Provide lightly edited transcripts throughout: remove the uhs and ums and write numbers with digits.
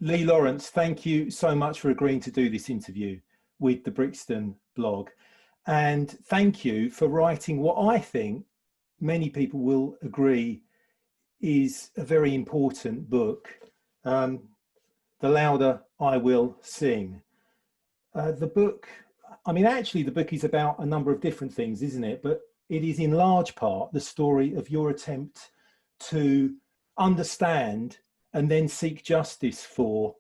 Lee Lawrence, thank you so much for agreeing to do this interview with the Brixton blog. And thank you for writing what I think many people will agree is a very important book, The Louder I Will Sing. The book, I mean, actually the book is about a number of different things, isn't it? But it is in large part the story of your attempt to understand and then seek justice for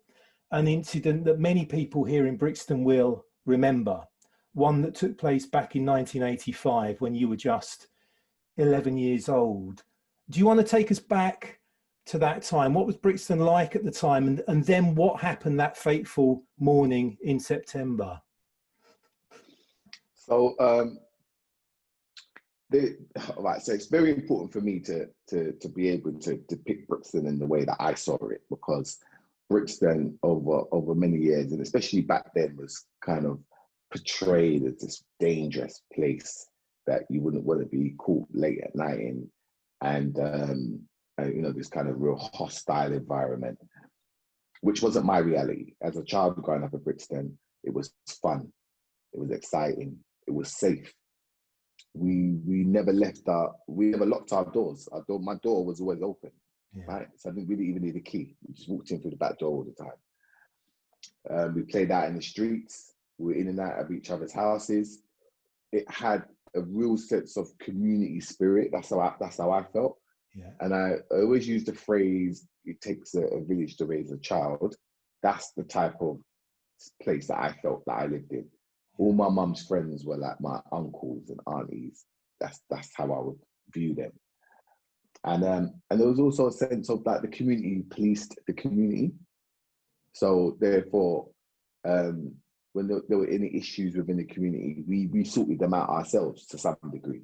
an incident that many people here in Brixton will remember, one that took place back in 1985 when you were just 11 years old. Do you want to take us back to that time? What was Brixton like at the time, and then what happened that fateful morning in September? So, so it's very important for me to be able to depict Brixton in the way that I saw it, because Brixton over many years, and especially back then, was kind of portrayed as this dangerous place that you wouldn't want to be caught late at night in, and you know, this kind of real hostile environment, which wasn't my reality. As a child growing up in Brixton, it was fun, it was exciting, it was safe. We never locked our doors. My door was always open, right? So I didn't really even need a key. We just walked in through the back door all the time. We played out in the streets. We were in and out of each other's houses. It had a real sense of community spirit. That's how I felt. Yeah. And I always use the phrase, "It takes a village to raise a child." That's the type of place that I felt that I lived in. All my mum's friends were like my uncles and aunties. That's how I would view them. And there was also a sense of like the community policed the community. So therefore, when there were any issues within the community, we sorted them out ourselves to some degree.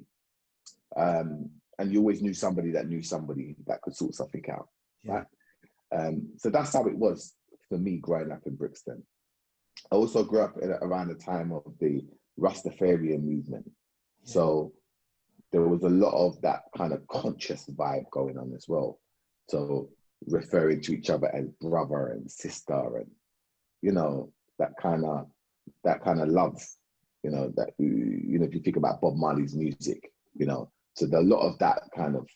And you always knew somebody that could sort something out, right? So that's how it was for me growing up in Brixton. I also grew up around the time of the Rastafarian movement. Yeah. So there was a lot of that kind of conscious vibe going on as well. So referring to each other as brother and sister, and, you know, that kind of love, you know, that, you know, if you think about Bob Marley's music, you know, so a lot of that kind of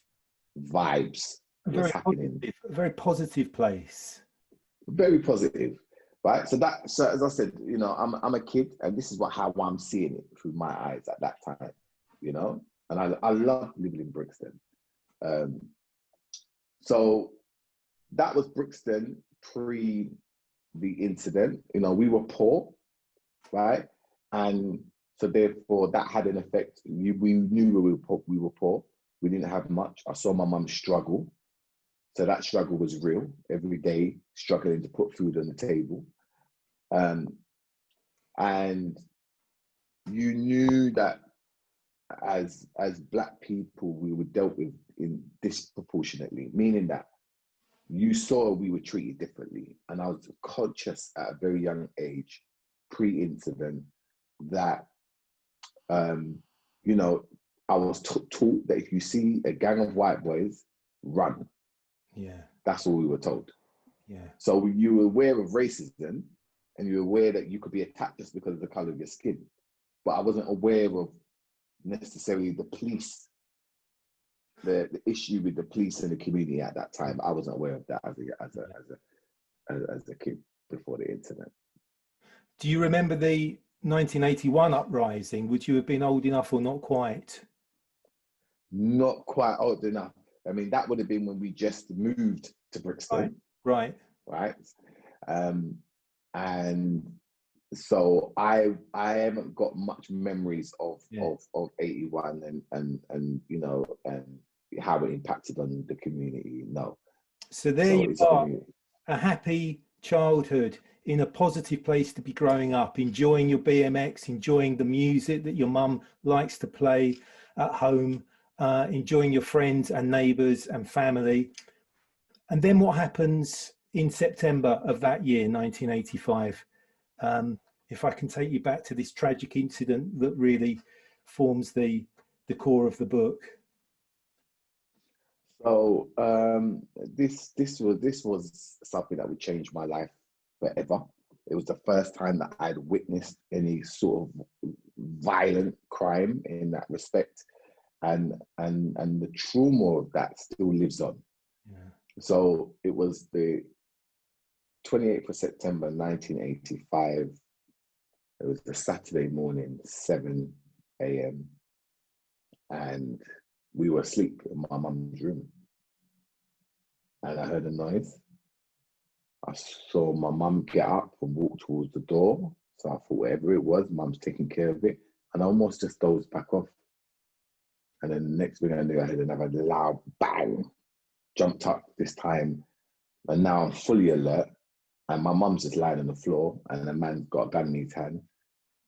vibes was happening. A very positive place. Very positive. Right, so as I said, you know, I'm a kid, and this is how I'm seeing it through my eyes at that time, you know, and I love living in Brixton. So that was Brixton pre the incident. You know, we were poor, right, and so therefore that had an effect. We knew we were poor. We didn't have much. I saw my mum struggle. So that struggle was real, every day struggling to put food on the table. And you knew that as Black people, we were dealt with in disproportionately, meaning that you saw we were treated differently. And I was conscious at a very young age, pre-incident, that, you know, I was taught that if you see a gang of white boys, run. Yeah. That's all we were told. Yeah. So you were aware of racism, and you were aware that you could be attacked just because of the color of your skin. But I wasn't aware of necessarily the police, the issue with the police in the community at that time. I wasn't aware of that as a kid before the incident. Do you remember the 1981 uprising? Would you have been old enough or not quite? Not quite old enough. I mean, that would have been when we just moved to Brixton. Right. And so I haven't got much memories of 81 and you know, and how it impacted on the community. No. So there you are, a happy childhood in a positive place to be growing up, enjoying your BMX, enjoying the music that your mum likes to play at home, enjoying your friends and neighbours and family. And then what happens in September of that year, 1985? If I can take you back to this tragic incident that really forms the core of the book. So this was something that would change my life forever. It was the first time that I'd witnessed any sort of violent crime in that respect, and the trauma of that still lives on. Yeah. So it was the 28th of September 1985. It was the Saturday morning, 7 a.m. and we were asleep in my mum's room. And I heard a noise. I saw my mum get up and walk towards the door. So I thought whatever it was, mum's taking care of it. And I almost just dozed back off. And then the next thing I knew, I heard another loud bang, jumped up this time. And now I'm fully alert. And my mum's just lying on the floor and the man's got a gun in his hand.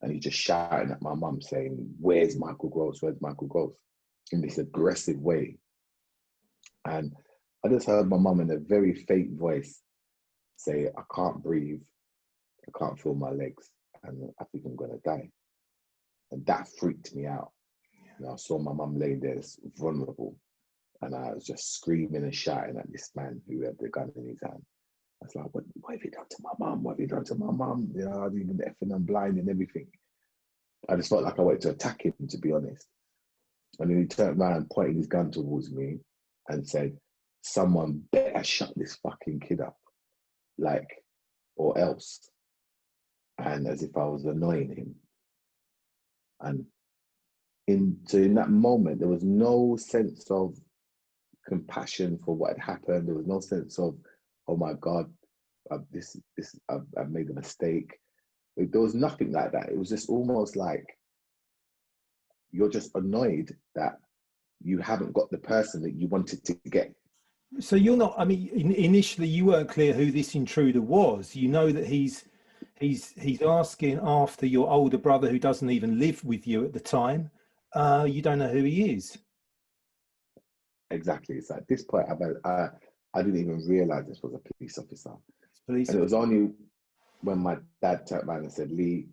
And he's just shouting at my mum saying, "Where's Michael Groce? Where's Michael Groce?" In this aggressive way. And I just heard my mum in a very faint voice say, "I can't breathe, I can't feel my legs, and I think I'm gonna die." And that freaked me out. You know, I saw my mum laying there vulnerable, and I was just screaming and shouting at this man who had the gun in his hand. I was like, what have you done to my mum? What have you done to my mum? You know, I was even effing and blind and everything. I just felt like I wanted to attack him, to be honest. And then he turned around and pointed his gun towards me and said, "Someone better shut this fucking kid up, like, or else." And as if I was annoying him. And in that moment, there was no sense of compassion for what had happened. There was no sense of, "Oh my God, I've made a mistake." There was nothing like that. It was just almost like you're just annoyed that you haven't got the person that you wanted to get. So you're not, I mean, initially you weren't clear who this intruder was. You know that he's asking after your older brother who doesn't even live with you at the time. You don't know who he is. Exactly. It's at this point, I didn't even realize this was a police officer. Police. And it was only when my dad turned around and said, "Lee,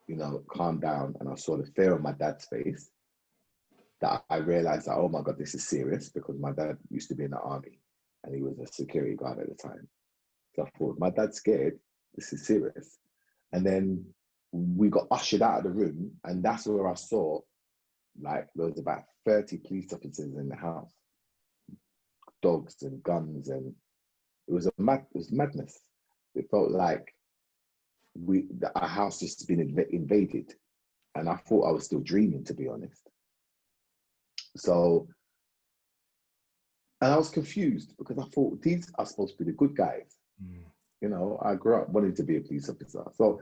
you know, calm down." And I saw the fear on my dad's face that I realized that, oh my God, this is serious, because my dad used to be in the army and he was a security guard at the time. So I thought, my dad's scared, this is serious. And then we got ushered out of the room, and that's where I saw, like, there was about 30 police officers in the house, dogs and guns, and it was madness. It felt like our house just been invaded, and I thought I was still dreaming, to be honest. So, and I was confused because I thought these are supposed to be the good guys. You know, I grew up wanting to be a police officer. So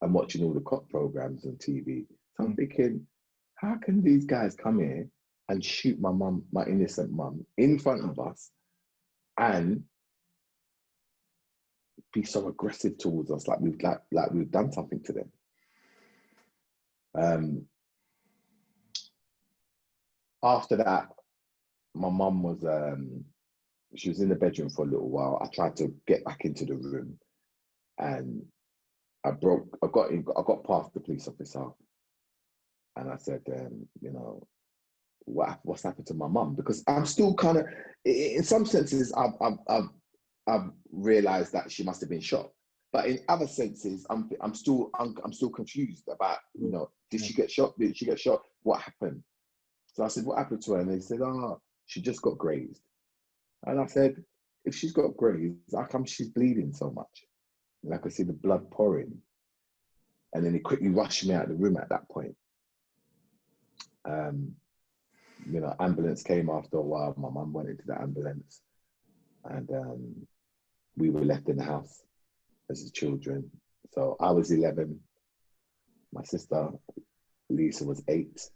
I'm watching all the cop programs on TV. So I'm thinking, how can these guys come here and shoot my mum, my innocent mum, in front of us, and be so aggressive towards us, like we've done something to them. After that, my mum was she was in the bedroom for a little while. I tried to get back into the room, and I got past the police officer, and I said, you know, what's happened to my mum? Because I'm still kind of, in some senses, I've realized that she must have been shot, but in other senses, I'm still confused about, you know, did she get shot? Did she get shot? What happened? So I said, what happened to her? And they said, "Oh, she just got grazed." And I said, if she's got grazed, how come she's bleeding so much? And I could see the blood pouring. And then he quickly rushed me out of the room at that point. You know, ambulance came after a while. My mum went into the ambulance, and we were left in the house as the children. So I was 11. My sister Lisa was 8.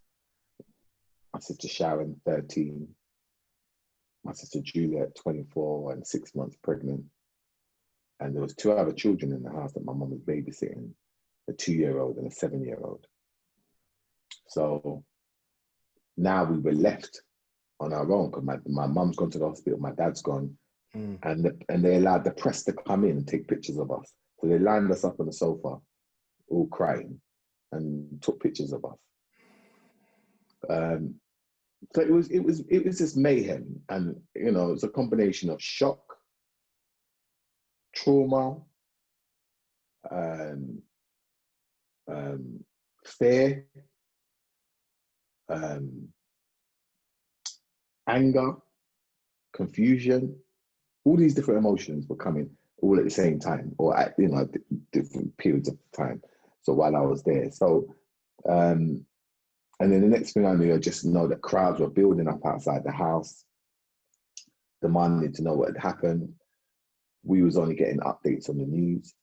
My sister Sharon, 13. My sister Juliet, 24 and 6 months pregnant. And there was 2 other children in the house that my mum was babysitting, a 2-year-old and a 7-year-old. So now we were left on our own, because my mum's gone to the hospital, my dad's gone, and they allowed the press to come in and take pictures of us. So they lined us up on the sofa, all crying, and took pictures of us. So it was just mayhem, and it's a combination of shock, trauma, um, fear, um, anger, confusion. All these different emotions were coming all at the same time, or at different periods of time. So while I was there, and then the next thing I knew, I just know that crowds were building up outside the house, demanding to know what had happened. We was only getting updates on the news,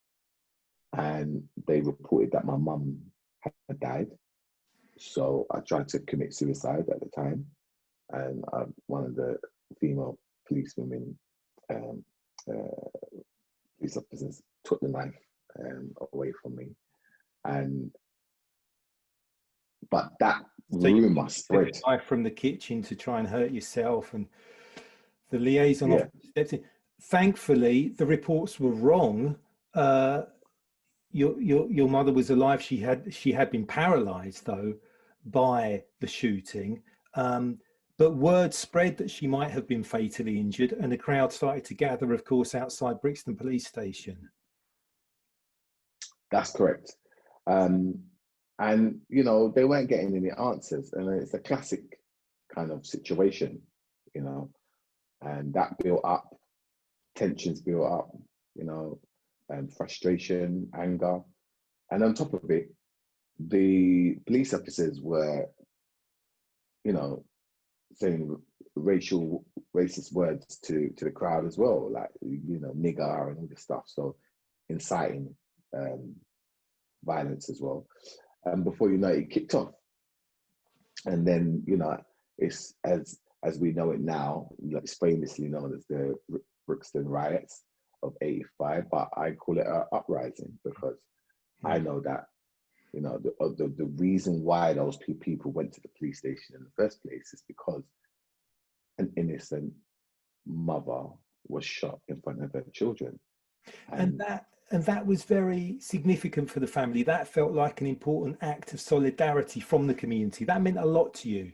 and they reported that my mum had died. So I tried to commit suicide at the time, and one of the female policewomen, um, police officers, took the knife away from me, but that So you rumor took spread. the knife from the kitchen to try and hurt yourself, and the liaison Yeah. officer stepped in. Thankfully, the reports were wrong. Your mother was alive. She had been paralysed though by the shooting, but word spread that she might have been fatally injured, and the crowd started to gather, of course, outside Brixton Police Station. That's correct. And they weren't getting any answers, and it's a classic kind of situation, and that built up, tensions built up, frustration, anger, and on top of it, the police officers were, saying racist words to the crowd as well, like nigger and all this stuff. So inciting violence as well. And before you know it, kicked off. And then it's as we know it now, like famously known as the Brixton riots of '85, but I call it an uprising because I know that the reason why those people went to the police station in the first place is because an innocent mother was shot in front of her children. And that was very significant for the family. That felt like an important act of solidarity from the community. That meant a lot to you.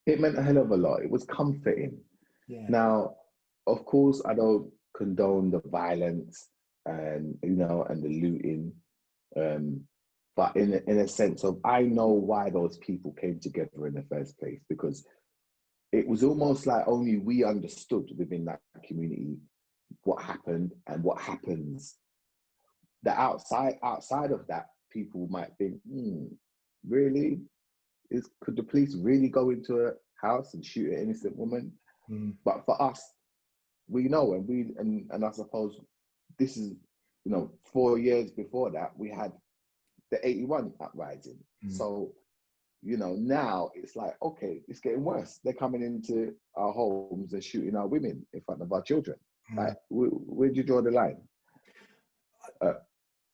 It meant a hell of a lot. It was comforting. Yeah. Now, of course, I don't condone the violence and and the looting, but in a sense of, I know why those people came together in the first place, because it was almost like only we understood within that community what happened and what happens. The outside of that, people might think, really? Could the police really go into a house and shoot an innocent woman? But for us, we know, and I suppose this is 4 years before that, we had the '81 uprising. So now it's like, okay, it's getting worse. They're coming into our homes and shooting our women in front of our children. Like, where'd you draw the line?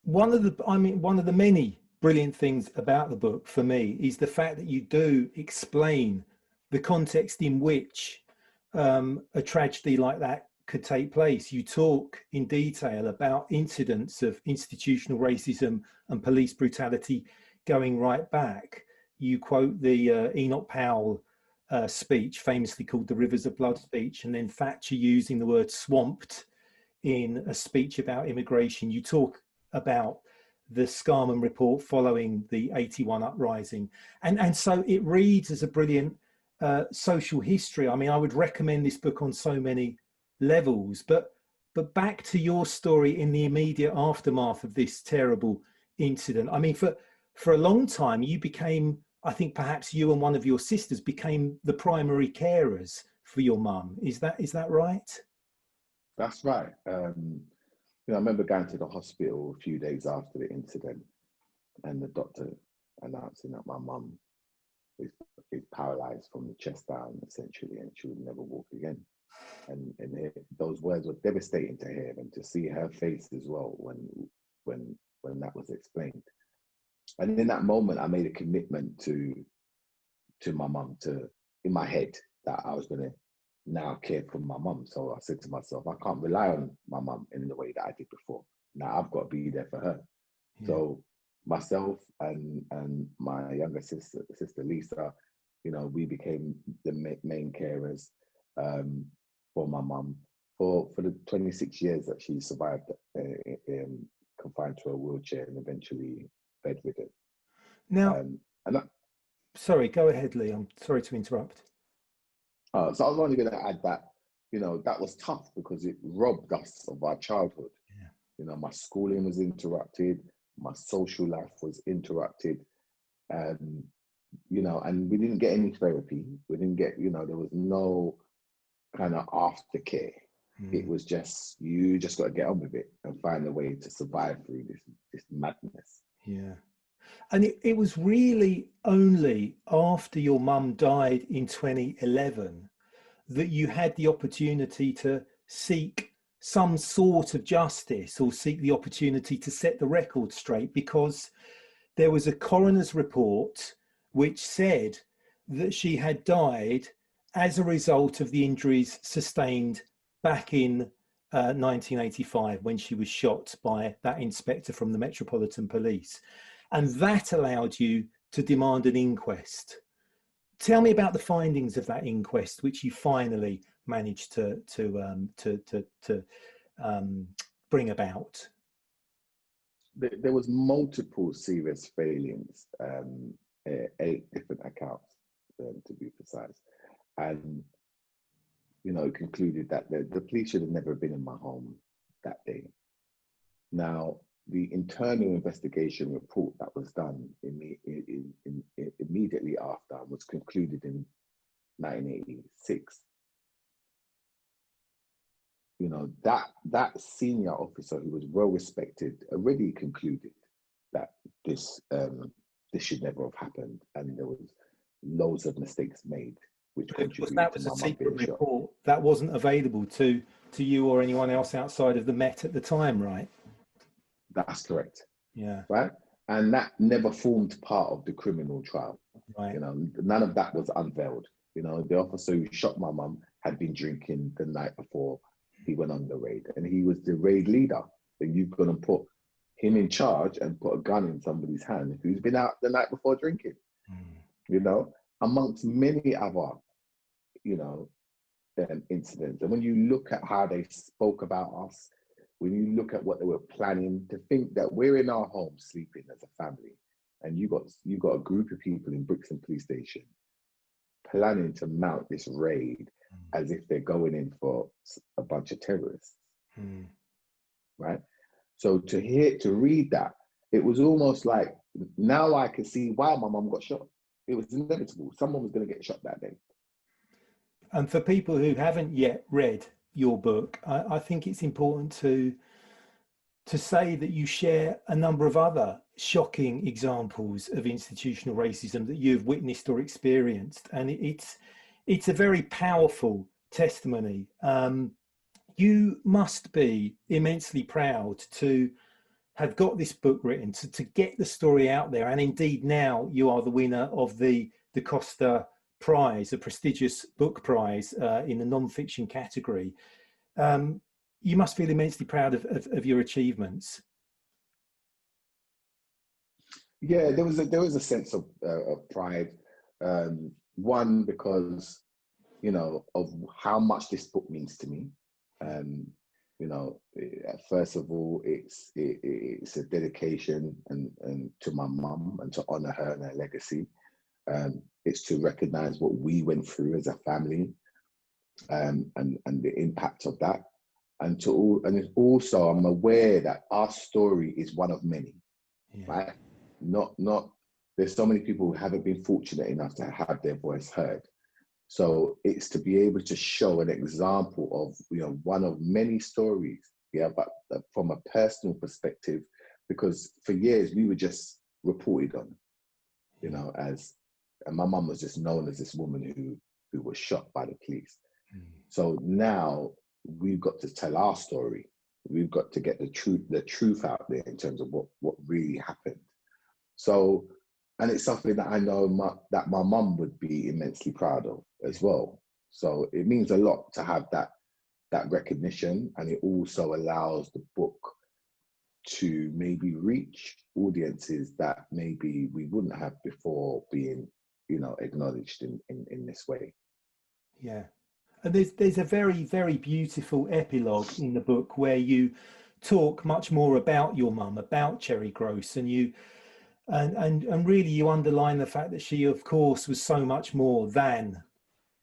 One of the many brilliant things about the book for me is the fact that you do explain the context in which a tragedy like that could take place. You talk in detail about incidents of institutional racism and police brutality going right back. You quote the Enoch Powell speech, famously called the Rivers of Blood speech, and then Thatcher using the word swamped in a speech about immigration. You talk about the Scarman report following the '81 uprising. And so it reads as a brilliant social history. I mean, I would recommend this book on so many levels, but back to your story in the immediate aftermath of this terrible incident. I mean, for a long time, you became, I think perhaps you and one of your sisters became the primary carers for your mum. Is that right? That's right. I remember going to the hospital a few days after the incident, and the doctor announcing that my mum is paralyzed from the chest down, essentially, and she would never walk again. And those words were devastating to hear, and to see her face as well when that was explained. And in that moment, I made a commitment to my mum, in my head, that I was going to now care for my mum. So I said to myself, I can't rely on my mum in the way that I did before. Now I've got to be there for her. Yeah. So myself and my younger sister Lisa, You know, we became the main carers for my mum for the 26 years that she survived, confined to a wheelchair and eventually bedridden. Now, And that, sorry, go ahead, Lee. I'm sorry to interrupt. so I was only going to add that, you know, that was tough because it robbed us of our childhood. Yeah. You know, my schooling was interrupted, my social life was interrupted, you know, and we didn't get any therapy. We didn't get, you know, there was no kind of aftercare. It was just, you just got to get on with it and find a way to survive through this madness. Yeah. And it was really only after your mum died in 2011 that you had the opportunity to seek some sort of justice or seek the opportunity to set the record straight, because there was a coroner's report which said that she had died as a result of the injuries sustained back in 1985 when she was shot by that inspector from the Metropolitan Police. And that allowed you to demand an inquest. Tell me about the findings of that inquest, which you finally managed to bring about. There was multiple serious failings, 8 different accounts, to be precise, and you know, it concluded that the police should have never been in my home that day. Now, the internal investigation report that was done immediately after was concluded in 1986. You know, that senior officer who was well respected already concluded that this should never have happened, and there was loads of mistakes made, which contributed that to was my a mum being secret shot. report that wasn't available to you or anyone else outside of the Met at the time, right? That's correct. Yeah. Right, and that never formed part of the criminal trial. Right. You know, none of that was unveiled. You know, the officer who shot my mum had been drinking the night before he went on the raid, and he was the raid leader. And you're gonna put him in charge and put a gun in somebody's hand who's been out the night before drinking. You know, amongst many other, you know, incidents. And when you look at how they spoke about us, when you look at what they were planning, to think that we're in our home sleeping as a family, and you got a group of people in Brixton police station planning to mount this raid as if they're going in for a bunch of terrorists, right? So to read that, it was almost like, now I can see why my mum got shot. It was inevitable. Someone was going to get shot that day. And for people who haven't yet read your book, I think it's important to say that you share a number of other shocking examples of institutional racism that you've witnessed or experienced, and it's a very powerful testimony. You must be immensely proud to have got this book written, to get the story out there, and indeed now you are the winner of the Costa Prize, a prestigious book prize in the non-fiction category. You must feel immensely proud of your achievements. Yeah, there was a sense of pride. One, because, you know, of how much this book means to me. You know, first of all, it's a dedication and to my mum, and to honor her and her legacy. It's to recognize what we went through as a family, and the impact of that. And it's also, I'm aware that our story is one of many, right? Not there's so many people who haven't been fortunate enough to have their voice heard. So it's to be able to show an example of, you know, one of many stories, yeah, but from a personal perspective, because for years we were just reported on, you know, and my mum was just known as this woman who was shot by the police. So now we've got to tell our story. We've got to get the truth out there in terms of what really happened. So, and it's something that I know that my mum would be immensely proud of as well. So it means a lot to have that recognition, and it also allows the book to maybe reach audiences that maybe we wouldn't have before being, acknowledged in this way. Yeah. And there's a very, very beautiful epilogue in the book where you talk much more about your mum, about Cherry Groce, and and really you underline the fact that she, of course, was so much more than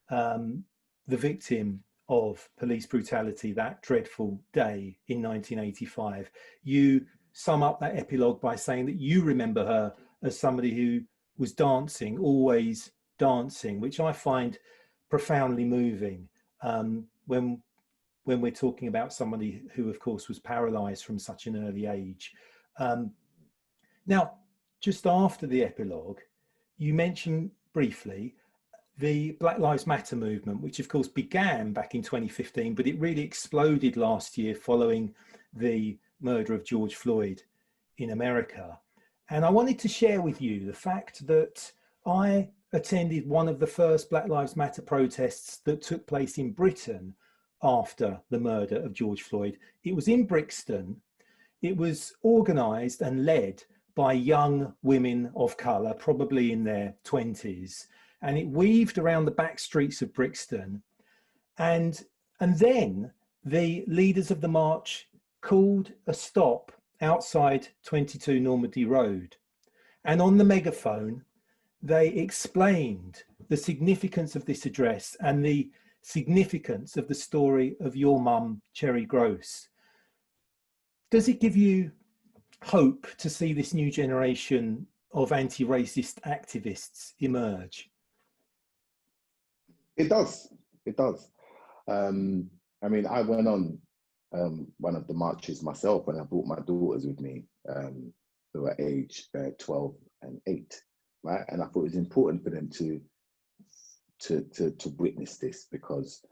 the victim of police brutality that dreadful day in 1985. You sum up that epilogue by saying that you remember her as somebody who was dancing, always dancing, which I find profoundly moving when we're talking about somebody who, of course, was paralyzed from such an early age. Now, just after the epilogue, you mentioned briefly the Black Lives Matter movement, which of course began back in 2015, but it really exploded last year following the murder of George Floyd in America. And I wanted to share with you the fact that I attended one of the first Black Lives Matter protests that took place in Britain after the murder of George Floyd. It was in Brixton. It was organised and led by young women of colour, probably in their 20s. And it weaved around the back streets of Brixton. And then the leaders of the march called a stop outside 22 Normandy Road. And on the megaphone, they explained the significance of this address and the significance of the story of your mum, Cherry Groce. Does it give you hope to see this new generation of anti-racist activists emerge? It does. It does. I mean, I went on one of the marches myself, and I brought my daughters with me, who were aged 12 and 8, right? And I thought it was important for them to witness this, because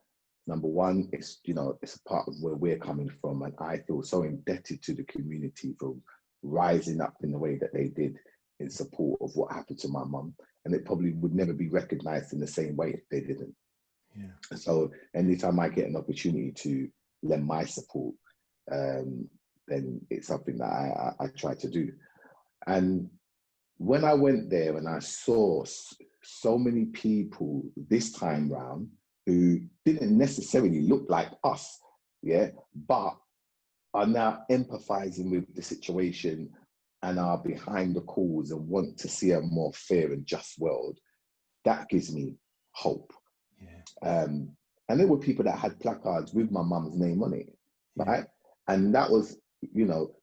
number one, it's it's a part of where we're coming from, and I feel so indebted to the community for rising up in the way that they did in support of what happened to my mum. And it probably would never be recognized in the same way if they didn't. Yeah. So anytime I get an opportunity to lend my support, then it's something that I try to do. And when I went there and I saw so many people this time round who didn't necessarily look like us, yeah, but are now empathizing with the situation and are behind the cause and want to see a more fair and just world, that gives me hope. Yeah. And there were people that had placards with my mum's name on it, right? And that was,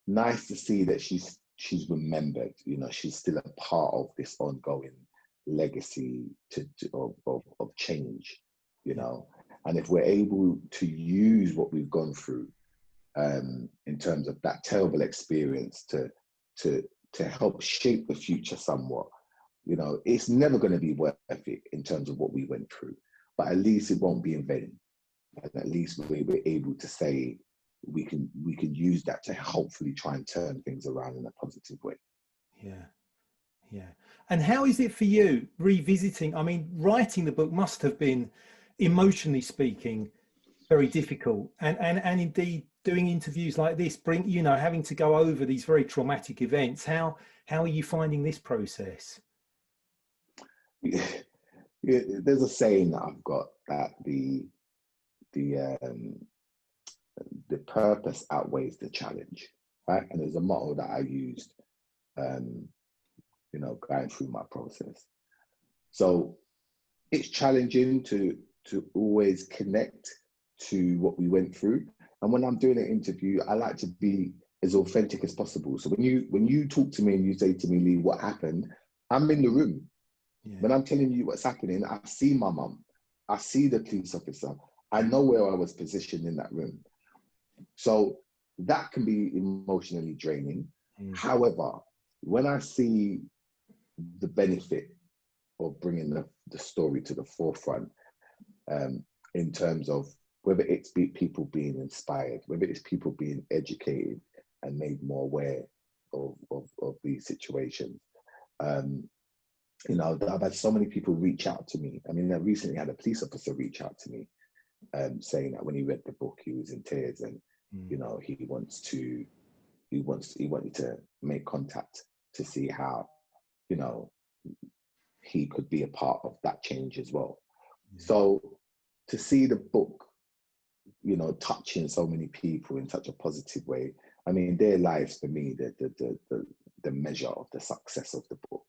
nice to see that she's remembered. She's still a part of this ongoing legacy of change. And if we're able to use what we've gone through in terms of that terrible experience to help shape the future somewhat, it's never going to be worth it in terms of what we went through, but at least it won't be in vain. And at least we're able to say we can use that to hopefully try and turn things around in a positive way. Yeah. And how is it for you revisiting? I mean, writing the book must have been, emotionally speaking, very difficult, and indeed doing interviews like this, having to go over these very traumatic events. How are you finding this process? Yeah, there's a saying that I've got, that the purpose outweighs the challenge, right? And there's a motto that I used, going through my process. So it's challenging to always connect to what we went through. And when I'm doing an interview, I like to be as authentic as possible. So when you talk to me and you say to me, Lee, what happened? I'm in the room. Yeah. When I'm telling you what's happening, I see my mum. I see the police officer. I know where I was positioned in that room. So that can be emotionally draining. Mm. However, when I see the benefit of bringing the story to the forefront, in terms of whether it's people being inspired, whether it's people being educated and made more aware of these situations. I've had so many people reach out to me. I mean, I recently had a police officer reach out to me, saying that when he read the book, he was in tears, and he wanted to make contact to see how he could be a part of that change as well. Yeah. So to see the book, you know, touching so many people in such a positive way, I mean, their lives for me, the measure of the success of the book.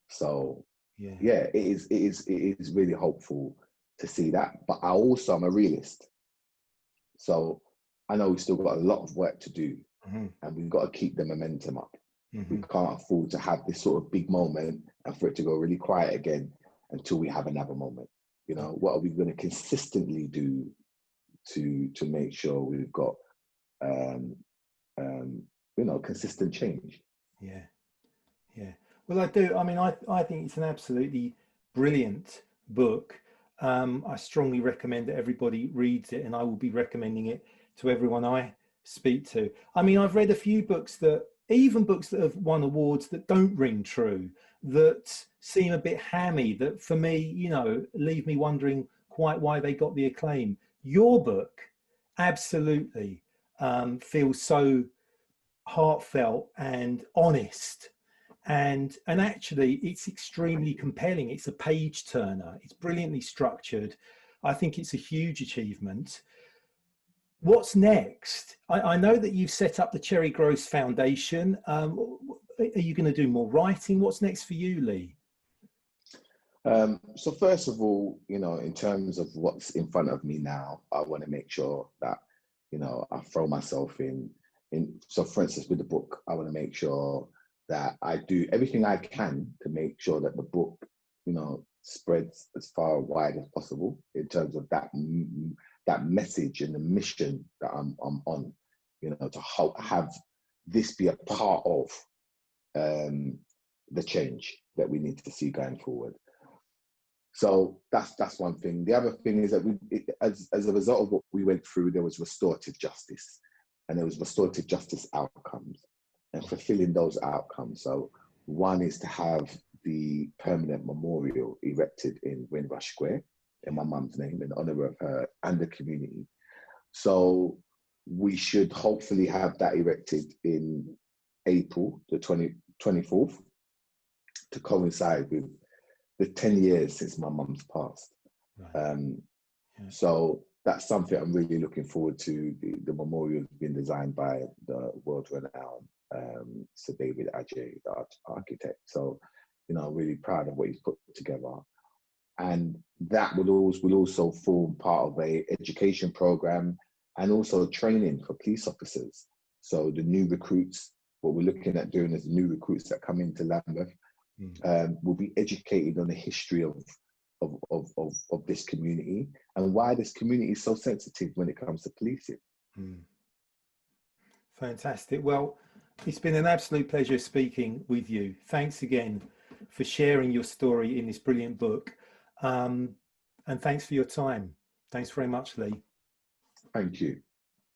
So yeah, it is really hopeful to see that. But I also am a realist. So I know we've still got a lot of work to do, and we've got to keep the momentum up. We can't afford to have this sort of big moment and for it to go really quiet again until we have another moment. You know, what are we going to consistently do to make sure we've got you know, consistent change? Yeah. Well, I do. I mean, I think it's an absolutely brilliant book. I strongly recommend that everybody reads it, and I will be recommending it to everyone I speak to. I mean, I've read a few books that, even books that have won awards, that don't ring true, that seem a bit hammy, that for me, you know, leave me wondering quite why they got the acclaim. Your book absolutely feels so heartfelt and honest, and actually it's extremely compelling. It's a page turner, it's brilliantly structured. I think it's a huge achievement. What's next? I know that you've set up the Cherry Groce Foundation. Are you going to do more writing? What's next for you, Lee? So first of all, you know, in terms of what's in front of me now, I want to make sure that, you know, I throw myself in. So for instance, with the book, I want to make sure that I do everything I can to make sure that the book, you know, spreads as far and wide as possible in terms of that message and the mission that I'm on, you know, to have this be a part of the change that we need to see going forward. So that's one thing. The other thing is that as a result of what we went through, there was restorative justice, and there was restorative justice outcomes and fulfilling those outcomes. So one is to have the permanent memorial erected in Windrush Square in my mum's name in honor of her and the community. So we should hopefully have that erected in April the 24th to coincide with the 10 years since my mum's passed. Right. So that's something I'm really looking forward to. The memorial has been designed by the world-renowned Sir David Ajay, the architect. So, you know, I'm really proud of what he's put together. And that will also form part of a education program and also training for police officers. So the new recruits, what we're looking at doing is the new recruits that come into Lambeth will be educated on the history of this community and why this community is so sensitive when it comes to policing. Fantastic. Well, it's been an absolute pleasure speaking with you. Thanks again for sharing your story in this brilliant book. And thanks for your time. Thanks very much, Lee. Thank you.